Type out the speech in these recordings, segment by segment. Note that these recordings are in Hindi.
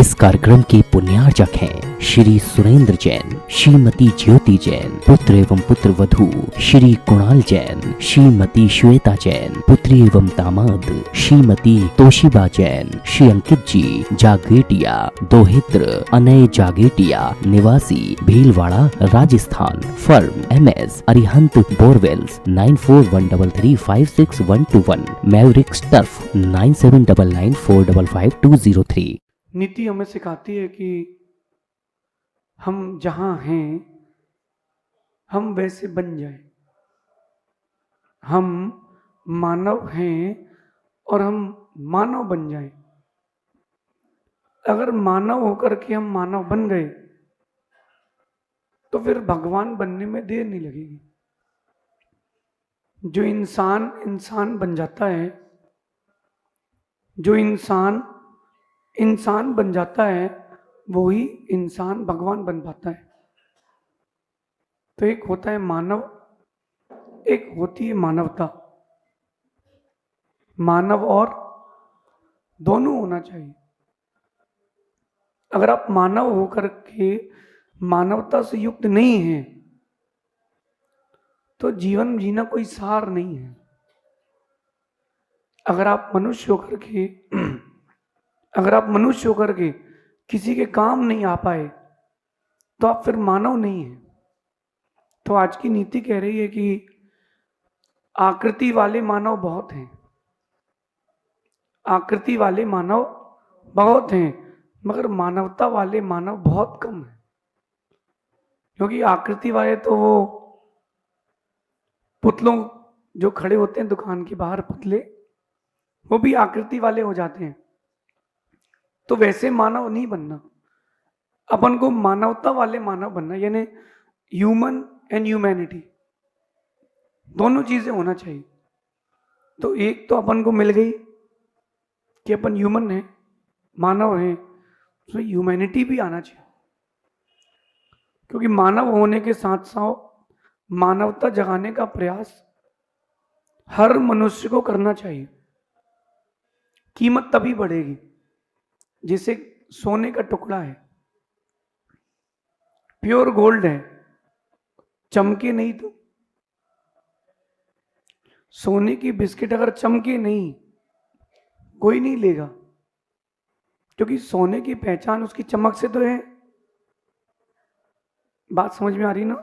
इस कार्यक्रम के पुण्यार्चक हैं श्री सुरेंद्र जैन, श्रीमती ज्योति जैन, पुत्र एवं पुत्र वधू श्री कुणाल जैन, श्रीमती श्वेता जैन, पुत्री एवं दामाद श्रीमती तोशिबा जैन, श्री अंकित जी जागेटिया, दोहित्र अनय जागेटिया, निवासी Bhilwara Rajasthan, firm MS Arihant borewells 9413356121, Mavericks turf 9799455203। नीति हमें सिखाती है कि हम जहाँ हैं हम वैसे बन जाएं। हम मानव हैं और हम मानव बन जाएं। अगर मानव होकर के हम मानव बन गए तो फिर भगवान बनने में देर नहीं लगेगी। जो इंसान इंसान बन जाता है, जो इंसान इंसान बन जाता है, वो ही इंसान भगवान बन पाता है। तो एक होता है मानव, एक होती है मानवता। मानव और दोनों होना चाहिए। अगर आप मानव होकर के मानवता से युक्त नहीं हैं तो जीवन जीना कोई सार नहीं है। अगर आप मनुष्य होकर के किसी के काम नहीं आ पाए तो आप फिर मानव नहीं हैं। तो आज की नीति कह रही है कि आकृति वाले मानव बहुत हैं, आकृति वाले मानव बहुत हैं, मगर मानवता वाले मानव बहुत कम हैं। क्योंकि आकृति वाले तो वो पुतलों जो खड़े होते हैं दुकान के बाहर, पुतले, वो भी आकृति वाले हो जाते हैं। तो वैसे मानव नहीं बनना, अपन को मानवता वाले मानव बनना, यानी ह्यूमन एंड ह्यूमैनिटी, दोनों चीजें होना चाहिए। तो एक तो अपन को मिल गई कि अपन ह्यूमन है, मानव है, तो ह्यूमैनिटी भी आना चाहिए। क्योंकि मानव होने के साथ साथ मानवता जगाने का प्रयास हर मनुष्य को करना चाहिए। कीमत तभी बढ़ेगी जैसे सोने का टुकड़ा है, प्योर गोल्ड है, चमके नहीं तो। सोने की बिस्किट अगर चमके नहीं, कोई नहीं लेगा, क्योंकि सोने की पहचान उसकी चमक से तो है। बात समझ में आ रही ना?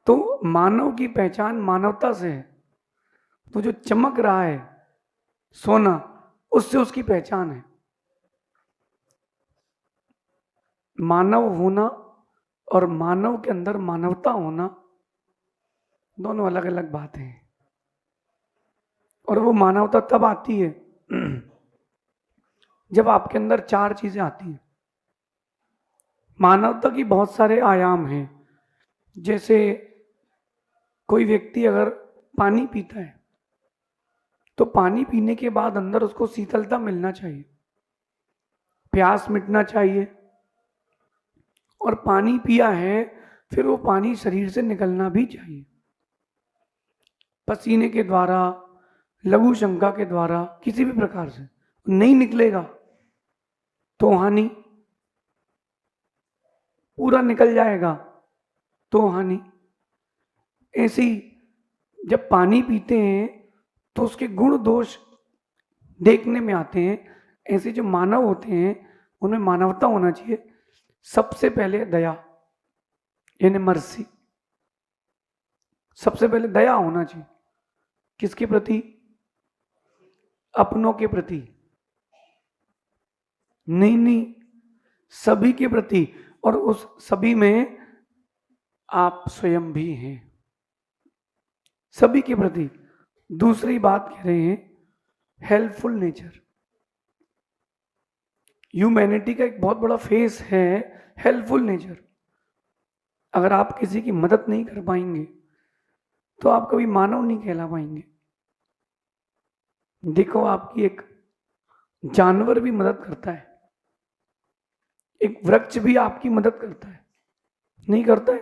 तो मानव की पहचान मानवता से है। तो जो चमक रहा है सोना, उससे उसकी पहचान है। मानव होना और मानव के अंदर मानवता होना दोनों अलग अलग बातें हैं। और वो मानवता तब आती है जब आपके अंदर चार चीजें आती हैं। मानवता की बहुत सारे आयाम हैं। जैसे कोई व्यक्ति अगर पानी पीता है तो पानी पीने के बाद अंदर उसको शीतलता मिलना चाहिए, प्यास मिटना चाहिए। और पानी पिया है फिर वो पानी शरीर से निकलना भी चाहिए, पसीने के द्वारा, लघु शंका के द्वारा, किसी भी प्रकार से। नहीं निकलेगा तो हानि, पूरा निकल जाएगा तो हानि। ऐसे ही जब पानी पीते हैं तो उसके गुण दोष देखने में आते हैं। ऐसे जो मानव होते हैं उनमें मानवता होना चाहिए। सबसे पहले दया, यानी मर्सी। सबसे पहले दया होना चाहिए। किसके प्रति? अपनों के प्रति नहीं, सभी के प्रति। और उस सभी में आप स्वयं भी हैं, सभी के प्रति। दूसरी बात कह रहे हैं हेल्पफुल नेचर। ह्यूमैनिटी का एक बहुत बड़ा फेस है हेल्पफुल नेचर। अगर आप किसी की मदद नहीं कर पाएंगे तो आप कभी मानव नहीं कहला पाएंगे। देखो, आपकी एक जानवर भी मदद करता है, एक वृक्ष भी आपकी मदद करता है, नहीं करता है?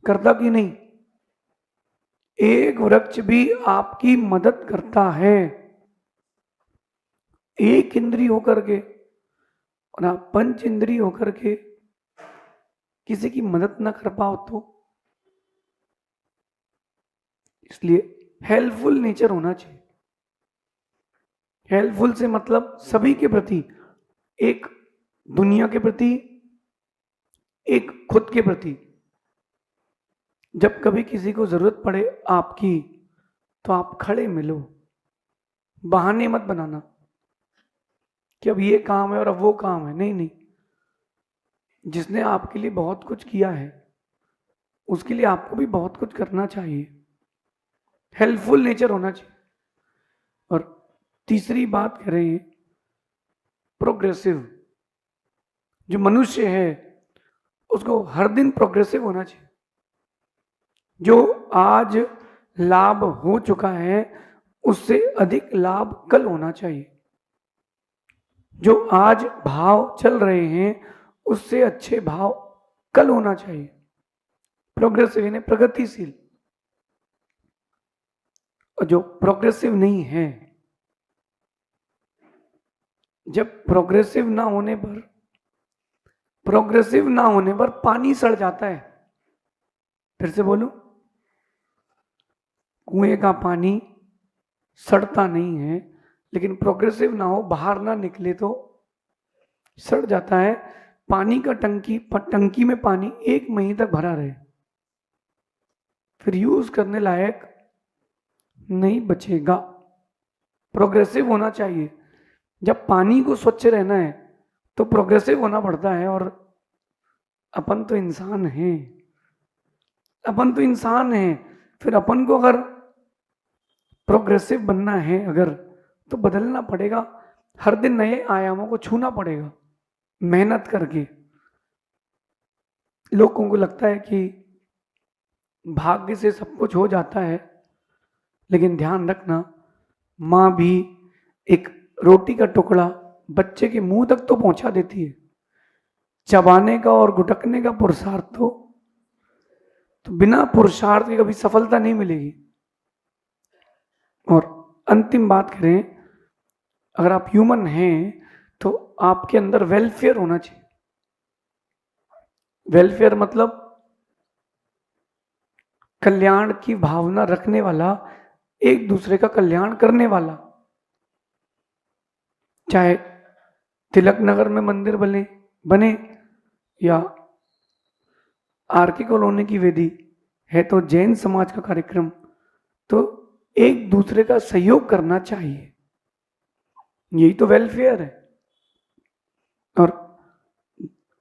करता कि नहीं? एक वृक्ष भी आपकी मदद करता है, एक इंद्री होकर के। और आप पंच इंद्रिय होकर के किसी की मदद ना कर पाओ तो, इसलिए हेल्पफुल नेचर होना चाहिए। हेल्पफुल से मतलब सभी के प्रति, एक दुनिया के प्रति, एक खुद के प्रति। जब कभी किसी को जरूरत पड़े आपकी, तो आप खड़े मिलो, बहाने मत बनाना कि अब ये काम है और अब वो काम है। नहीं नहीं, जिसने आपके लिए बहुत कुछ किया है उसके लिए आपको भी बहुत कुछ करना चाहिए। हेल्पफुल नेचर होना चाहिए। और तीसरी बात कह रहे हैं प्रोग्रेसिव। जो मनुष्य है उसको हर दिन प्रोग्रेसिव होना चाहिए। जो आज लाभ हो चुका है उससे अधिक लाभ कल होना चाहिए। जो आज भाव चल रहे हैं उससे अच्छे भाव कल होना चाहिए। प्रोग्रेसिव यानी प्रगतिशील। और जो प्रोग्रेसिव नहीं है, जब प्रोग्रेसिव ना होने पर पानी सड़ जाता है। फिर से बोलूं, कुएं का पानी सड़ता नहीं है, लेकिन प्रोग्रेसिव ना हो, बाहर ना निकले तो सड़ जाता है। पानी का टंकी में पानी 1 महीने तक भरा रहे, फिर यूज करने लायक नहीं बचेगा। प्रोग्रेसिव होना चाहिए। जब पानी को स्वच्छ रहना है तो प्रोग्रेसिव होना पड़ता है। और अपन तो इंसान हैं, फिर अपन को अगर प्रोग्रेसिव बनना है अगर, तो बदलना पड़ेगा। हर दिन नए आयामों को छूना पड़ेगा मेहनत करके। लोगों को लगता है कि भाग्य से सब कुछ हो जाता है, लेकिन ध्यान रखना, माँ भी एक रोटी का टुकड़ा बच्चे के मुंह तक तो पहुंचा देती है। चबाने का और गुटकने का पुरुषार्थ तो बिना पुरुषार्थ के कभी सफलता नहीं मिलेगी। और अंतिम बात करें, अगर आप ह्यूमन हैं तो आपके अंदर वेलफेयर होना चाहिए। वेलफेयर मतलब कल्याण की भावना रखने वाला, एक दूसरे का कल्याण करने वाला। चाहे तिलक नगर में मंदिर बने या आरके कॉलोनी की वेदी है तो जैन समाज का कार्यक्रम, तो एक दूसरे का सहयोग करना चाहिए। यही तो वेलफेयर है। और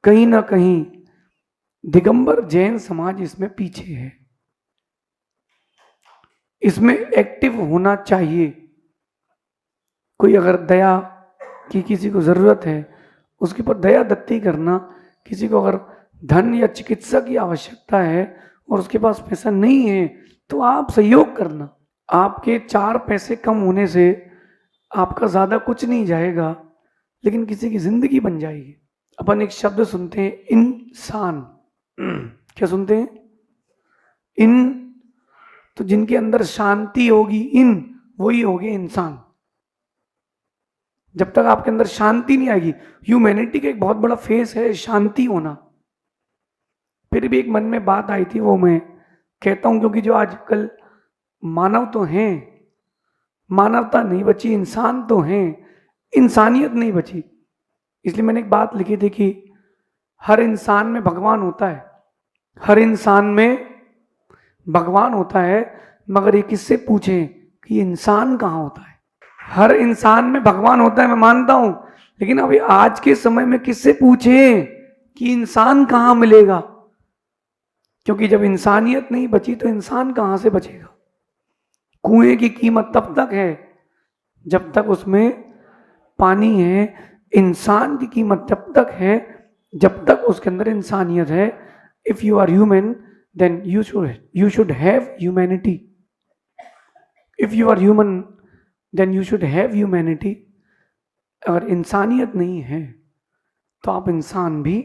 कहीं ना कहीं दिगंबर जैन समाज इसमें पीछे है। इसमें एक्टिव होना चाहिए। कोई अगर दया की किसी को जरूरत है, उसके ऊपर दया दत्ती करना। किसी को अगर धन या चिकित्सा की आवश्यकता है और उसके पास पैसा नहीं है, तो आप सहयोग करना। आपके 4 पैसे कम होने से आपका ज्यादा कुछ नहीं जाएगा, लेकिन किसी की जिंदगी बन जाएगी। अपन एक शब्द सुनते हैं, इंसान। क्या सुनते हैं? इन, तो जिनके अंदर शांति होगी, इन वही होगे इंसान। जब तक आपके अंदर शांति नहीं आएगी, ह्यूमैनिटी का एक बहुत बड़ा फेस है शांति होना। फिर भी एक मन में बात आई थी, वो मैं कहता हूं, क्योंकि जो आजकल मानव तो हैं, मानवता नहीं बची, इंसान तो हैं, इंसानियत नहीं बची। इसलिए मैंने एक बात लिखी थी कि हर इंसान में भगवान होता है, हर इंसान में भगवान होता है, मगर ये किससे पूछें कि इंसान कहाँ होता है। हर इंसान में भगवान होता है, मैं मानता हूं, लेकिन अभी आज के समय में किससे पूछें कि इंसान कहाँ मिलेगा? क्योंकि जब इंसानियत नहीं बची तो इंसान कहाँ से बचेगा? कुएं की कीमत तब तक है जब तक उसमें पानी है। इंसान की कीमत तब तक है जब तक उसके अंदर इंसानियत है। If you are human then you should have humanity. If you are human then you should have humanity. अगर इंसानियत नहीं है तो आप इंसान भी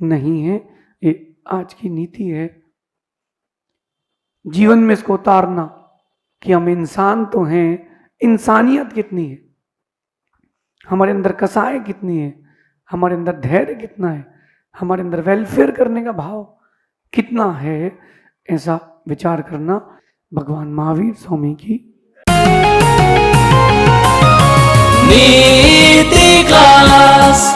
नहीं है। ये आज की नीति है जीवन में, इसको उतारना कि हम इंसान तो हैं, इंसानियत कितनी है, हमारे अंदर कसाई कितनी है, हमारे अंदर धैर्य कितना है, हमारे अंदर वेलफेयर करने का भाव कितना है, ऐसा विचार करना। भगवान महावीर स्वामी की नीति क्लास